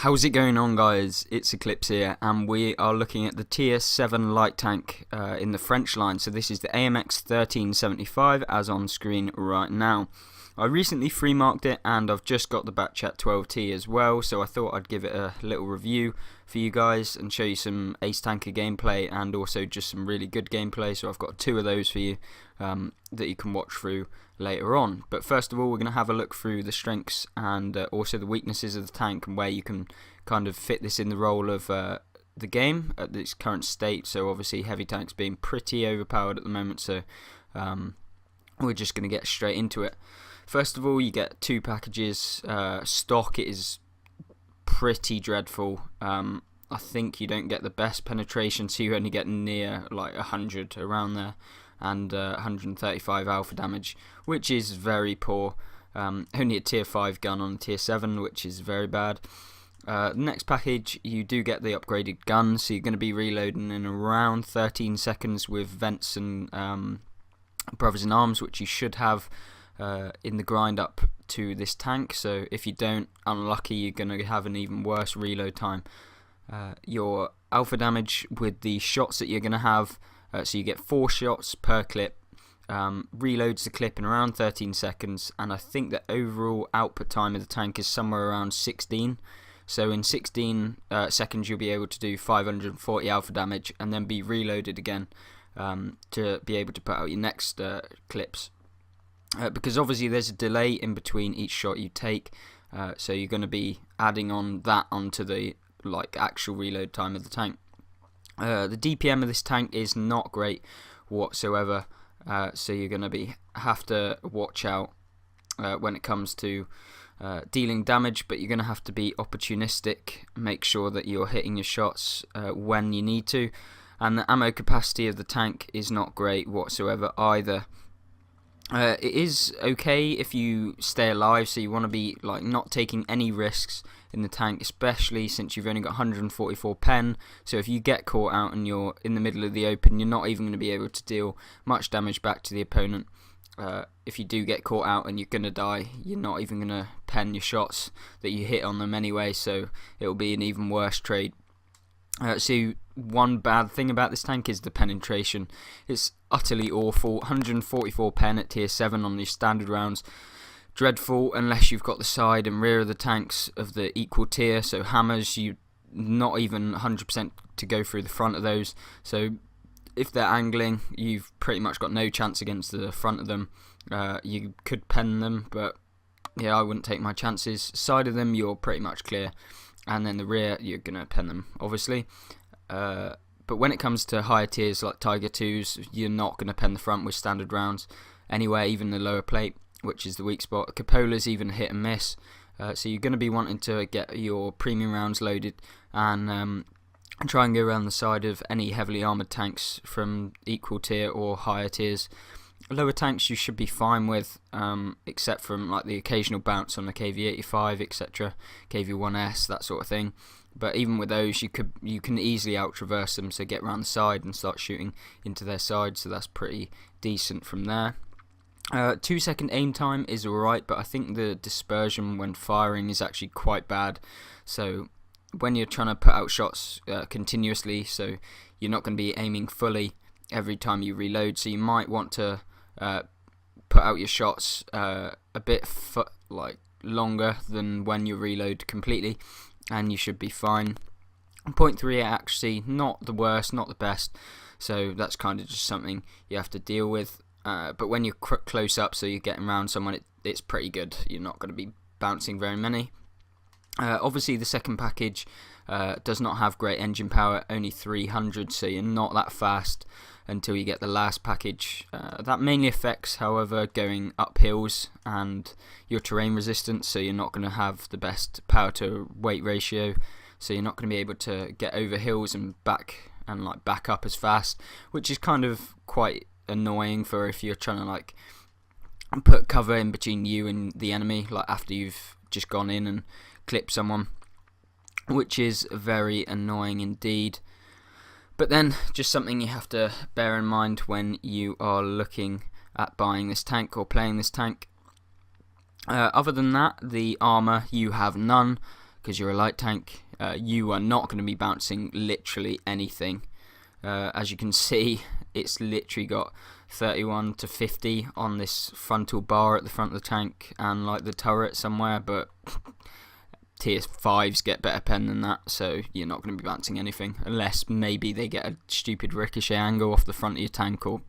How's it going on, guys? It's Eclipse here, and we are looking at the Tier 7 light tank in the French line. So this is the AMX 1375 as on screen right now. I recently free marked it, and I've just got the Batchat 12T as well, so I thought I'd give it a little review for you guys and show you some Ace Tanker gameplay and also just some really good gameplay. So I've got two of those for you that you can watch through later on. But first of all, we're going to have a look through the strengths and also the weaknesses of the tank and where you can kind of fit this in the role of the game at its current state. So obviously heavy tanks being pretty overpowered at the moment, so we're just going to get straight into it. First of all, you get two packages. Stock, it is pretty dreadful. I think you don't get the best penetration, so you only get near like 100 around there, and 135 alpha damage, which is very poor. Only a tier 5 gun on tier 7, which is very bad. The next package, you do get the upgraded gun, so you're going to be reloading in around 13 seconds with vents and brothers in arms, which you should have in the grind up to this tank. So if you don't, unlucky, you're going to have an even worse reload time. Your alpha damage with the shots that you're going to have, so you get 4 shots per clip, reloads the clip in around 13 seconds, and I think the overall output time of the tank is somewhere around 16. So in 16 seconds you'll be able to do 540 alpha damage and then be reloaded again to be able to put out your next clips. Because obviously there's a delay in between each shot you take, so you're going to be adding on that onto the actual reload time of the tank. The DPM of this tank is not great whatsoever, so you're going to have to watch out when it comes to dealing damage, but you're going to have to be opportunistic, make sure that you're hitting your shots when you need to, and the ammo capacity of the tank is not great whatsoever either. It is okay if you stay alive, so you want to be not taking any risks in the tank, especially since you've only got 144 pen. So if you get caught out and you're in the middle of the open, you're not even going to be able to deal much damage back to the opponent. If you do get caught out and you're going to die, you're not even going to pen your shots that you hit on them anyway, so it will be an even worse trade. So one bad thing about this tank is the penetration. It's utterly awful. 144 pen at tier 7 on these standard rounds. Dreadful unless you've got the side and rear of the tanks of the equal tier. So hammers, you not even 100% to go through the front of those. So if they're angling, you've pretty much got no chance against the front of them. You could pen them, but yeah, I wouldn't take my chances. Side of them, you're pretty much clear. And then the rear, you're going to pen them, obviously. But when it comes to higher tiers like Tiger 2s, you're not going to pen the front with standard rounds anyway, even the lower plate, which is the weak spot. Cupola's even hit and miss. So you're going to be wanting to get your premium rounds loaded and try and go around the side of any heavily armoured tanks from equal tier or higher tiers. Lower tanks you should be fine with, except from the occasional bounce on the KV85, etc., KV1S, that sort of thing. But even with those, you can easily out-traverse them, so get around the side and start shooting into their side, so that's pretty decent from there. 2-second aim time is alright, but I think the dispersion when firing is actually quite bad. So when you're trying to put out shots continuously, so you're not going to be aiming fully every time you reload, so you might want to put out your shots a bit longer than when you reload completely, and you should be fine. 0.3 actually not the worst, not the best, so that's kind of just something you have to deal with. But when you're close up, so you're getting around someone, it's pretty good. You're not going to be bouncing very many. Obviously the second package does not have great engine power, only 300, so you're not that fast until you get the last package. That mainly affects, however, going up hills and your terrain resistance, so you're not going to have the best power to weight ratio, so you're not going to be able to get over hills and back up as fast, which is kind of quite annoying for if you're trying to put cover in between you and the enemy, after you've just gone in and clipped someone, which is very annoying indeed. But then, just something you have to bear in mind when you are looking at buying this tank or playing this tank. Other than that, the armour, you have none. because you're a light tank, you are not going to be bouncing literally anything. As you can see, it's literally got 31 to 50 on this frontal bar at the front of the tank and like the turret somewhere, but tier 5s get better pen than that, so you're not going to be bouncing anything unless maybe they get a stupid ricochet angle off the front of your tank or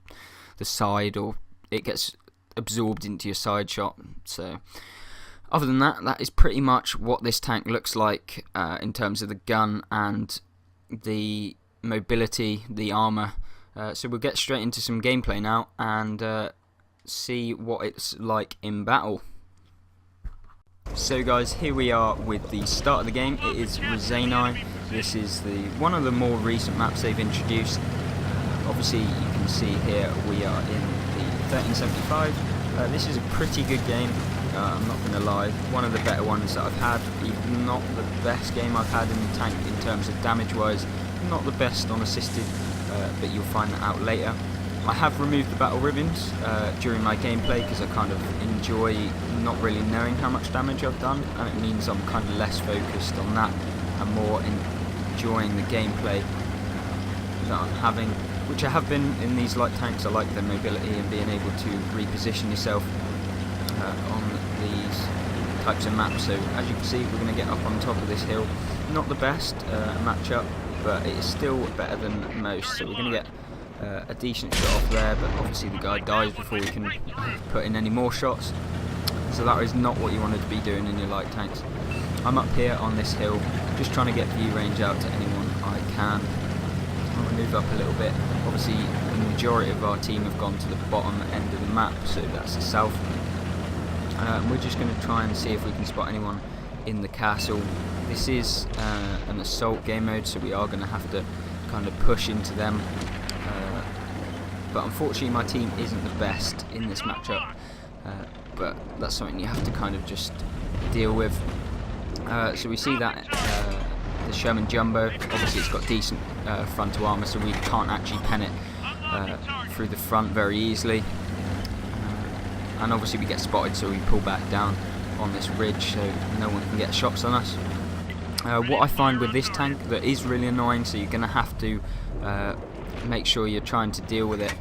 the side, or it gets absorbed into your side shot. So other than that, that is pretty much what this tank looks like in terms of the gun and the mobility, the armor. So we'll get straight into some gameplay now and see what it's like in battle. So guys, here we are with the start of the game. It is Rezeni. This is one of the more recent maps they've introduced. Obviously you can see here we are in the 1375. This is a pretty good game, I'm not going to lie. One of the better ones that I've had. Even not the best game I've had in the tank in terms of damage wise. Not the best on assisted, but you'll find that out later. I have removed the battle ribbons during my gameplay because I kind of enjoy not really knowing how much damage I've done, and it means I'm kind of less focused on that and more enjoying the gameplay that I'm having, which I have been in these light tanks. I like their mobility and being able to reposition yourself on these types of maps. So as you can see, we're going to get up on top of this hill. Not the best matchup, but it is still better than most, so we're going to get a decent shot off there, but obviously the guy dies before we can put in any more shots, so that is not what you wanted to be doing in your light tanks. I'm up here on this hill just trying to get view range out to anyone I can. I'm going to move up a little bit. Obviously the majority of our team have gone to the bottom end of the map, so that's the south. We're just going to try and see if we can spot anyone in the castle. This is an assault game mode, so we are going to have to kind of push into them. But unfortunately my team isn't the best in this matchup, but that's something you have to kind of just deal with. So we see that the Sherman Jumbo, obviously it's got decent frontal armour, so we can't actually pen it through the front very easily. And obviously we get spotted, so we pull back down on this ridge so no one can get shots on us. What I find with this tank that is really annoying, so you're going to have to make sure you're trying to deal with it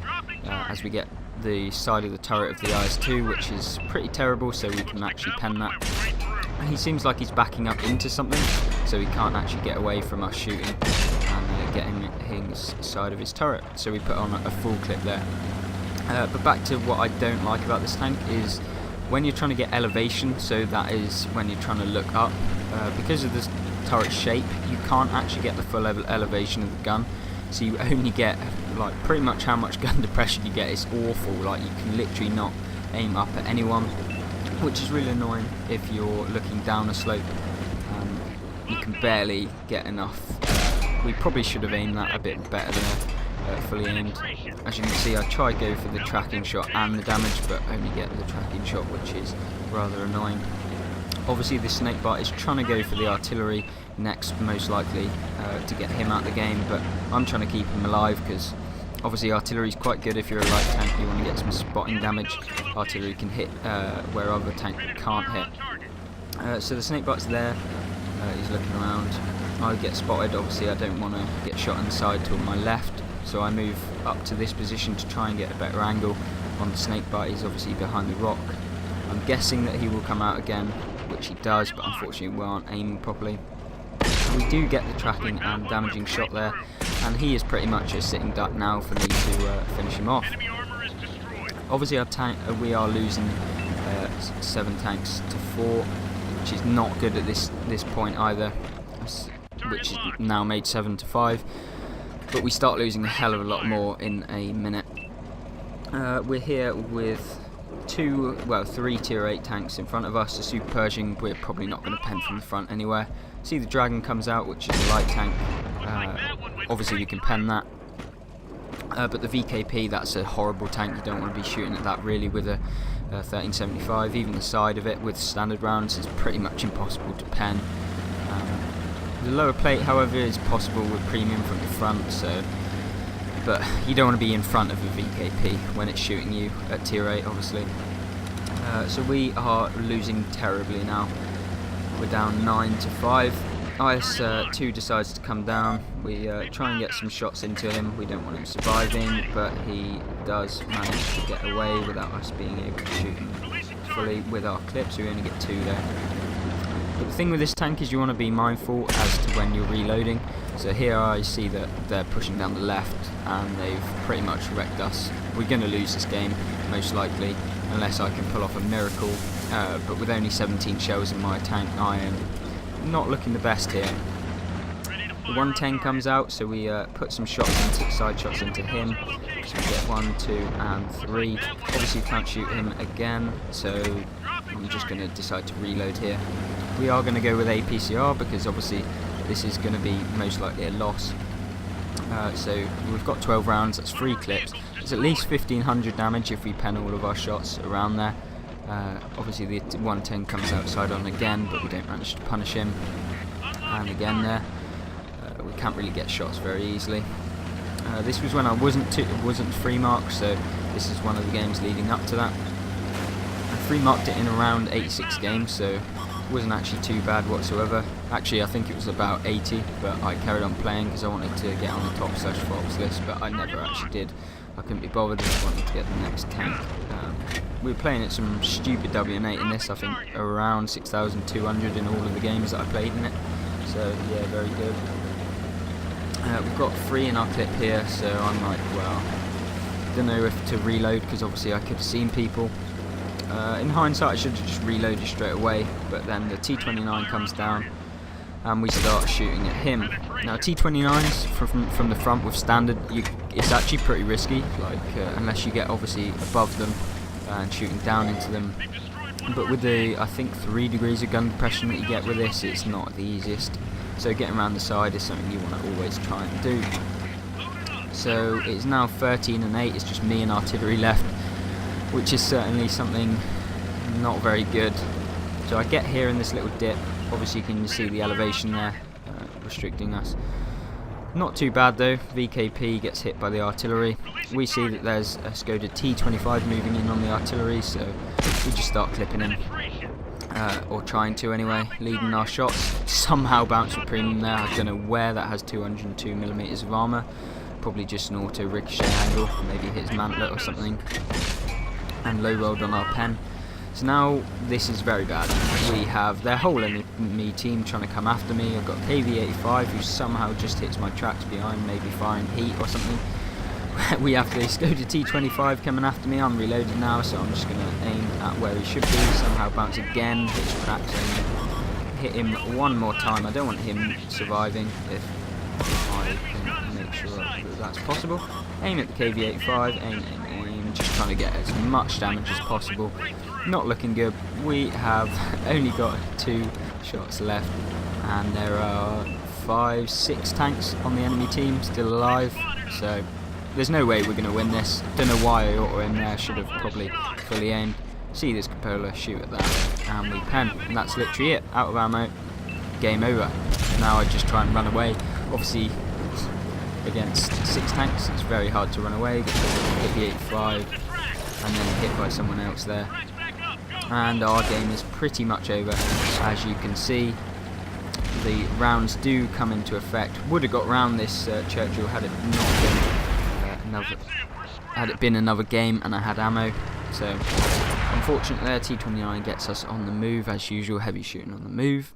as we get the side of the turret of the IS-2, which is pretty terrible, so we can actually pen that. And he seems like he's backing up into something, so he can't actually get away from us shooting and getting his side of his turret, so we put on a full clip there. But back to what I don't like about this tank is when you're trying to get elevation, so that is when you're trying to look up, because of this turret shape you can't actually get the full elevation of the gun, so you only get like pretty much how much gun depression you get. It's awful, like you can literally not aim up at anyone, which is really annoying if you're looking down a slope. You can barely get enough. We probably should have aimed that a bit better than fully aimed. As you can see, I try to go for the tracking shot and the damage, but only get the tracking shot, which is rather annoying. Obviously the snakebite is trying to go for the artillery next, most likely, to get him out of the game, but I'm trying to keep him alive because obviously artillery is quite good if you're a light tank. You want to get some spotting damage. Artillery can hit where other tank can't hit. So the snakebite's there, he's looking around. I get spotted, obviously I don't want to get shot on the side to my left, so I move up to this position to try and get a better angle on the snakebite. He's obviously behind the rock. I'm guessing that he will come out again, which he does, but unfortunately we aren't aiming properly. We do get the tracking and damaging shot there, and he is pretty much a sitting duck now for me to finish him off. Obviously we are losing 7 tanks to 4, which is not good at this point either, which is now made 7 to 5, but we start losing a hell of a lot more in a minute. We're here with 3 tier 8 tanks in front of us. The Super Pershing we're probably not going to pen from the front anywhere. See the Dragon comes out, which is a light tank. Obviously we can pen that. But the VKP, that's a horrible tank. You don't want to be shooting at that really with a 1375. Even the side of it with standard rounds is pretty much impossible to pen. The lower plate, however, is possible with premium from the front, but you don't want to be in front of a VKP when it's shooting you at tier 8, obviously. So we are losing terribly now. We're down 9-5. IS-2 decides to come down. We try and get some shots into him. We don't want him surviving, but he does manage to get away without us being able to shoot him fully with our clips. We only get 2 there. But the thing with this tank is you want to be mindful as to when you're reloading. So here I see that they're pushing down the left and they've pretty much wrecked us. We're going to lose this game, most likely, unless I can pull off a miracle. But with only 17 shells in my tank, I am not looking the best here. The 110 comes out, so we put some side shots into him. So we get 1, 2 and 3. Obviously can't shoot him again, so I'm just going to decide to reload here. We are going to go with APCR because obviously this is going to be most likely a loss. So we've got 12 rounds, that's 3 clips. It's at least 1500 damage if we pen all of our shots around there. Obviously the 110 comes outside on again, but we don't manage to punish him. And again there, we can't really get shots very easily. This was when I wasn't free marked, so this is one of the games leading up to that. I free marked it in around 86 games, so it wasn't actually too bad whatsoever. Actually, I think it was about 80, but I carried on playing because I wanted to get on the top/Fox list, but I never actually did. I couldn't be bothered, I just wanted to get the next tank. We were playing at some stupid WN8 in this, I think around 6,200 in all of the games that I played in it. So yeah, very good. We've got 3 in our clip here, so I'm like, well, don't know if to reload because obviously I could have seen people. In hindsight I should have just reloaded straight away, but then the T29 comes down and we start shooting at him. Now T29s from the front with standard, it's actually pretty risky, like unless you get obviously above them and shooting down into them. But with the, I think, 3 degrees of gun depression that you get with this, it's not the easiest. So getting around the side is something you want to always try and do. So it's now 13-8, it's just me and artillery left, which is certainly something not very good. So I get here in this little dip, obviously you can see the elevation there, restricting us. Not too bad though, VKP gets hit by the artillery. We see that there's a Skoda T25 moving in on the artillery, so we just start clipping him. Or trying to anyway, leading our shots. Somehow bounce with premium there, I don't know where that has 202mm of armour. Probably just an auto ricochet angle, maybe hits mantlet or something. And low rolled on our pen. So now this is very bad. We have their whole enemy team trying to come after me. I've got KV85 who somehow just hits my tracks behind, maybe firing heat or something. We have the Skoda T25 coming after me. I'm reloaded now, so I'm just going to aim at where he should be. Somehow bounce again, hits tracks, and hit him one more time. I don't want him surviving if I can make sure that that's possible. Aim at the KV85, aim, just trying to get as much damage as possible. Not looking good. We have only got 2 shots left, and there are 5, 6 tanks on the enemy team still alive, so there's no way we're going to win this. Don't know why I auto-aimed there, should have probably fully aimed. See this cupola, shoot at that, and we pen. And that's literally it. Out of ammo, game over. Now I just try and run away. Obviously, against 6 tanks, it's very hard to run away. Get the 85, and then hit by someone else there. And our game is pretty much over. As you can see, the rounds do come into effect. Would have got round this Churchill had it not been another game and I had ammo. So unfortunately there, T29 gets us on the move as usual, heavy shooting on the move.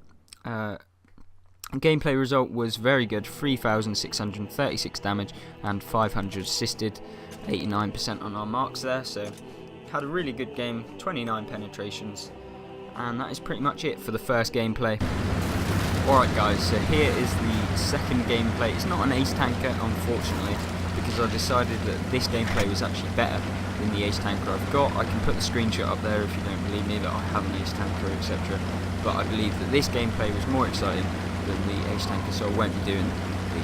Gameplay result was very good, 3,636 damage and 500 assisted, 89% on our marks there, so had a really good game, 29 penetrations, and that is pretty much it for the first gameplay. Alright guys, so here is the second gameplay. It's not an ace tanker unfortunately, because I decided that this gameplay was actually better than the ace tanker I've got. I can put the screenshot up there if you don't believe me that I have an ace tanker, etc. But I believe that this gameplay was more exciting than the ace tanker, so I won't be doing the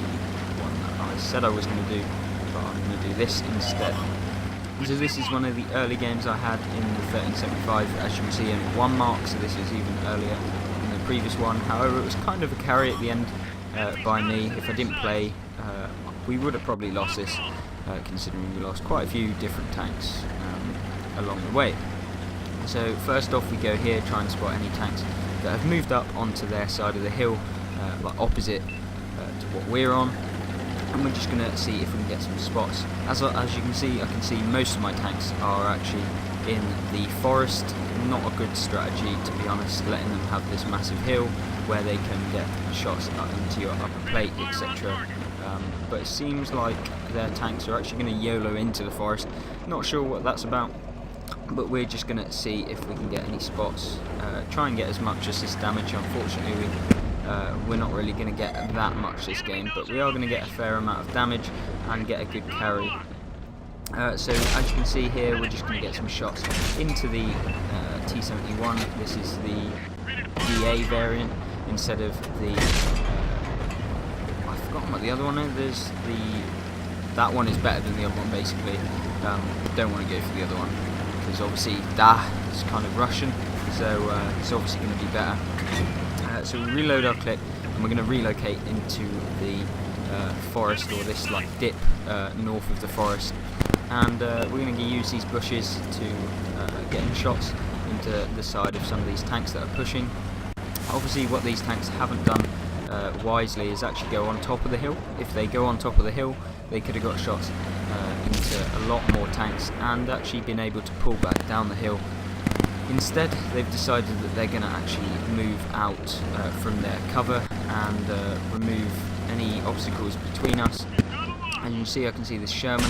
one that I said I was going to do, but I'm going to do this instead. So this is one of the early games I had in the 1375, as you can see in 1 mark, so this is even earlier than the previous one. However, it was kind of a carry at the end by me. If I didn't play, we would have probably lost this, considering we lost quite a few different tanks along the way. So first off we go here, try and spot any tanks that have moved up onto their side of the hill, like opposite to what we're on, and we're just going to see if we can get some spots. As you can see, I can see most of my tanks are actually in the forest. Not a good strategy, to be honest, letting them have this massive hill where they can get shots up into your upper plate, etc. But it seems like their tanks are actually going to YOLO into the forest. Not sure what that's about, but we're just going to see if we can get any spots, try and get as much as this damage. Unfortunately, we're not really going to get that much this game, but we are going to get a fair amount of damage and get a good carry. So as you can see here, we're just going to get some shots into the T71. This is the DA variant instead of the I've forgotten what the other one is. That one is better than the other one, basically. Don't want to go for the other one because obviously that is kind of Russian, so it's obviously going to be better. So we reload our clip and we're going to relocate into the forest, or this like dip north of the forest, and we're going to use these bushes to get in shots into the side of some of these tanks that are pushing. Obviously what these tanks haven't done wisely is actually go on top of the hill. If they go on top of the hill, they could have got shots into a lot more tanks and actually been able to pull back down the hill. Instead, they've decided that they're going to actually move out from their cover and remove any obstacles between us. And you see, I can see this Sherman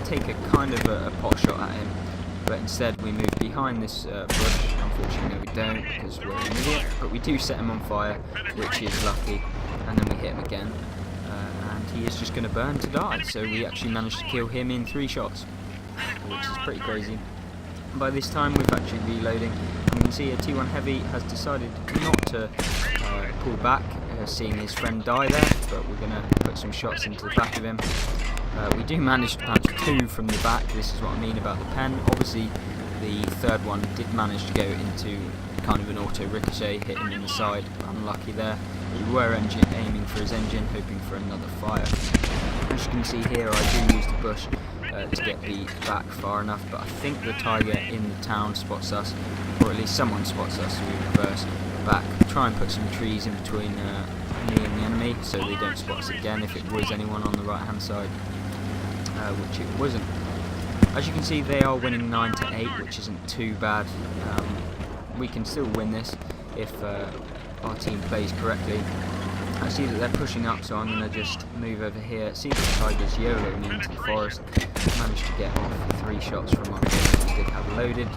take a kind of a pot shot at him, but instead we move behind this bush. Unfortunately, no, we don't, because we're an idiot, but we do set him on fire, which is lucky, and then we hit him again, and he is just going to burn to die. So we actually managed to kill him in 3 shots, which is pretty crazy. By this time we've actually reloading, and you can see a T1 Heavy has decided not to pull back, seeing his friend die there, but we're going to put some shots into the back of him. We do manage to punch 2 from the back. This is what I mean about the pen. Obviously the third one did manage to go into kind of an auto ricochet, hit him in the side, unlucky there. We were aiming for his engine, hoping for another fire. As you can see here, I do use the bush to get the back far enough, but I think the tiger in the town spots us, or at least someone spots us, so we reverse back, try and put some trees in between me and the enemy so they don't spot us again if it was anyone on the right hand side, which it wasn't. As you can see, they are winning 9-8, which isn't too bad. We can still win this if our team plays correctly. I see that they're pushing up, so I'm going to just move over here. See the tigers YOLOing into the forest. Managed to get off 3 shots from our gun we did have loaded.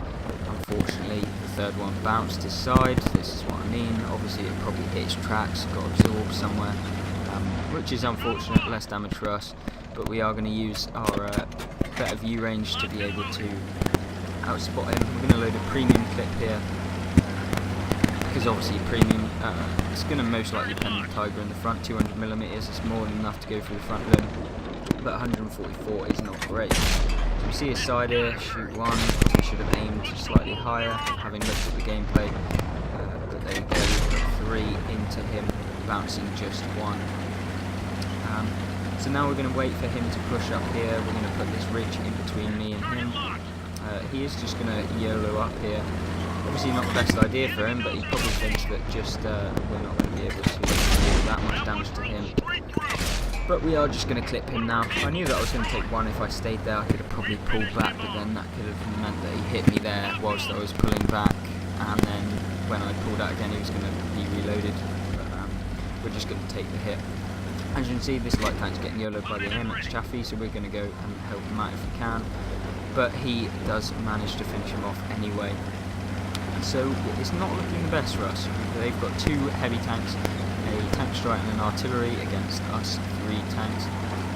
Unfortunately, the third one bounced his side. This is what I mean. Obviously, it probably hit his tracks, got absorbed somewhere, which is unfortunate. Less damage for us, but we are going to use our better view range to be able to outspot him. We're going to load a premium clip here, because obviously premium, it's going to most likely pen the tiger in the front. 200mm is more than enough to go through the front limb, but 144 is not great. So we see a side here, shoot 1, we should have aimed slightly higher, having looked at the gameplay, but there we go, 3 into him, bouncing just 1. So now we're going to wait for him to push up here. We're going to put this ridge in between me and him. He is just going to YOLO up here. Obviously not the best idea for him, but he probably thinks that just we're not going to be able to do that much damage to him. But we are just going to clip him now. I knew that I was going to take 1 if I stayed there. I could have probably pulled back, but then that could have meant that he hit me there whilst I was pulling back, and then when I pulled out again he was going to be reloaded. But we're just going to take the hit. As you can see, this light tank's getting YOLO'd by the AMX chaffee, so we're going to go and help him out if we can. But he does manage to finish him off anyway. So it's not looking the best for us. They've got 2 heavy tanks, a tank strike and an artillery against us 3 tanks.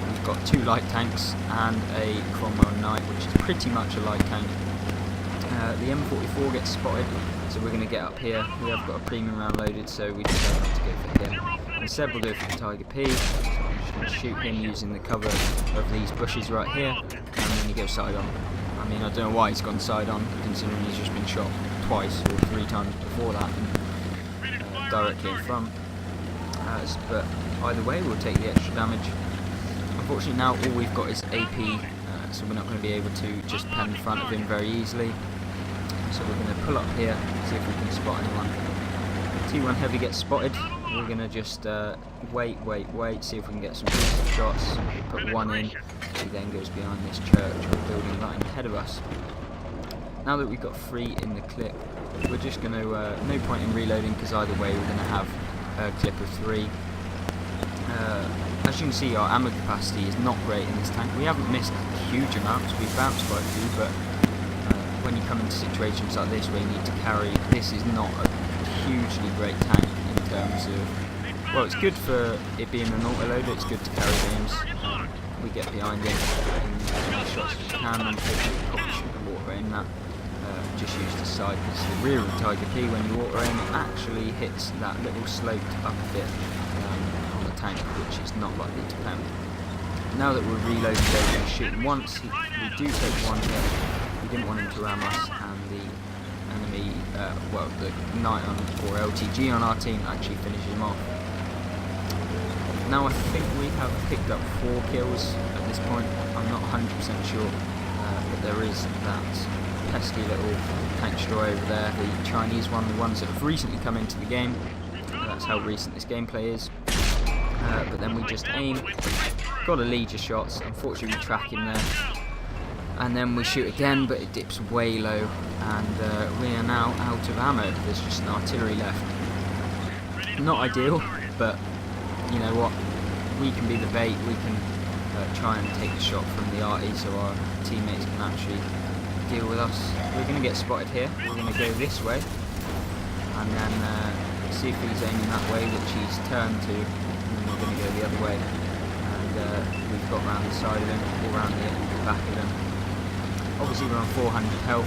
We've got 2 light tanks and a Cromwell Knight, which is pretty much a light tank. The M44 gets spotted, so we're going to get up here. We have got a premium round loaded, so we decide not to go for him. Instead we'll go for the Tiger P, so I'm just going to shoot him using the cover of these bushes right here, and then he goes side on. I mean, I don't know why he's gone side on, considering he's just been shot twice or 3 times before that, and directly in front. But either way, we'll take the extra damage. Unfortunately now all we've got is AP, so we're not going to be able to just pen the front of him very easily. so we're going to pull up here, see if we can spot anyone. T1 Heavy gets spotted. We're going to just wait, see if we can get some decent shots. We put one in, he then goes behind this church or building right ahead of us. Now that we've got 3 in the clip, we're just going to, no point in reloading because either way we're going to have a clip of 3. As you can see, our ammo capacity is not great in this tank. We haven't missed huge amounts, we've bounced quite a few, but when you come into situations like this where you need to carry, this is not a hugely great tank in terms of, well, it's good for it being an autoloader, it's good to carry games. We get behind it in as many shots as you can. Unfortunately, probably shouldn't have auto aimed that. Just used the side because the rear of Tiger P, when you auto aim, it actually hits that little sloped up a bit on the tank, which is not likely to pound. Now that we're reloaded, we're going to shoot him once. We do take one hit. We didn't want him to ram us, and the enemy, well, the Knight or LTG on our team actually finishes him off. Now I think we have picked up 4 kills at this point. I'm not 100% sure, but there is that pesky little tank destroyer over there, the Chinese one, the ones that have recently come into the game. That's how recent this gameplay is. But then we just aim, got a lead of shots, unfortunately we track him there. And then we shoot again, but it dips way low, and we are now out of ammo. There's just an artillery left. Not ideal, but you know what, we can be the bait, we can try and take a shot from the arty so our teammates can actually deal with us. We're going to get spotted here, we're going to go this way, and then see if he's aiming that way, which he's turned to, and then we're going to go the other way. And we've got round the side of him, or round the back of him. Obviously we're on 400 health,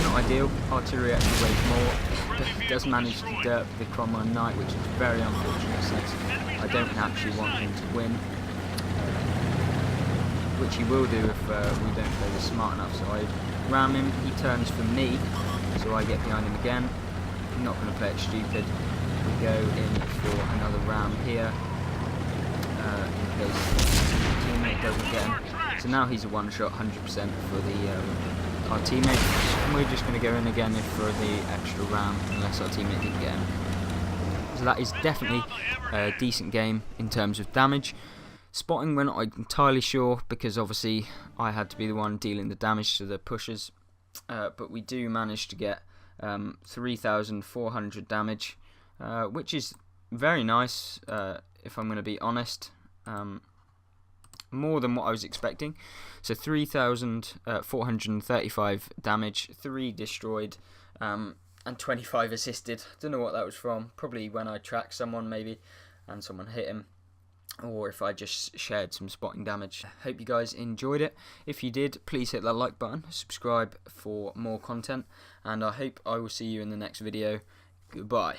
not ideal. Artillery actually weighs more, but he does manage to derp the Cromwell Knight, which is very unfortunate since I don't actually want him to win, which he will do if we don't play this smart enough. So I ram him, he turns for me, so I get behind him again. I'm not going to play it stupid. We go in for another ram here, in case the teammate doesn't get him. So now he's a one-shot, 100% for the our teammate, and we're just going to go in again for the extra ram, unless our teammate didn't get him. So that is definitely a decent game in terms of damage. Spotting, we're not entirely sure, because obviously I had to be the one dealing the damage to the pushers, but we do manage to get 3,400 damage, which is very nice, if I'm going to be honest. More than what I was expecting. So 3,435 damage, 3 destroyed, and 25 assisted. Don't know what that was from. Probably when I tracked someone maybe, and someone hit him, or if I just shared some spotting damage. Hope you guys enjoyed it. If you did, please hit that like button, subscribe for more content, and I hope I will see you in the next video. Goodbye.